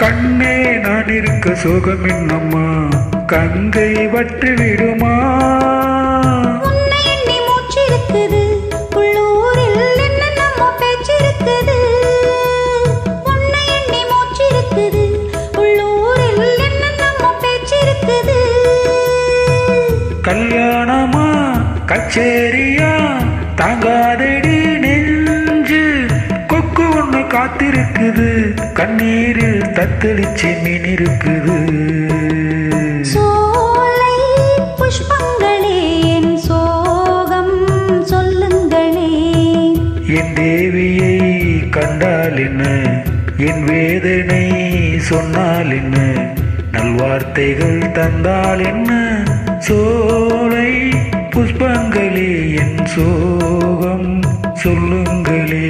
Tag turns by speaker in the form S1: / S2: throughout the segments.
S1: கண்ணே நான் இருக்க சோகம் என்னம்மா கங்கை வற்றி விடுமா
S2: உன்னை எண்ணி மூச்சிருக்குது உள்ளூரில் என்னென்னமோ பேச்சிருக்குது உன்னை எண்ணி மூச்சிருக்குது உள்ளூரில் என்னென்னமோ பேச்சிருக்குது
S1: கல்யாணமா கச்சேரியா தாங்காதடி நெஞ்சு கொக்கு ஒண்ணு காத்திருக்குது கண்ணீரில் தத்தளிச்சு மீன் இருக்குது
S2: சோலை புஷ்பங்களே என் சோகம் சொல்லுங்களே
S1: என் தேவியை கண்டால் என்ன என் வேதனை சொன்னால் என்ன நல்வார்த்தைகள் தந்தால் என்ன சோலை புஷ்பங்களே என் சோகம் சொல்லுங்களே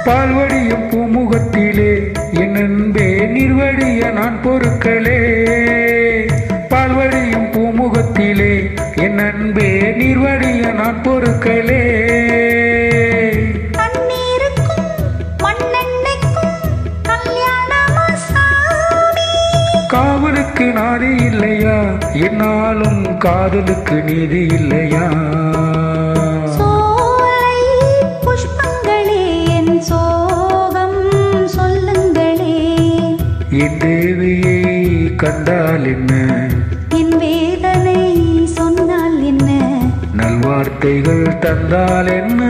S1: பால்வடியும் பூமுகத்திலே என் அன்பே நிர்வடிய நான் பொறுக்கலே பால்வடியும் பூமுகத்திலே என் அன்பே நிர்வடிய நான் பொறுக்கலே காவலுக்கு நாதி இல்லையா என்னாலும் காதலுக்கு நீதி இல்லையா என் தேவியை கண்டால் என்ன
S2: என் வேதனை சொன்னால் என்ன
S1: நல்வார்த்தைகள் தந்தால் என்ன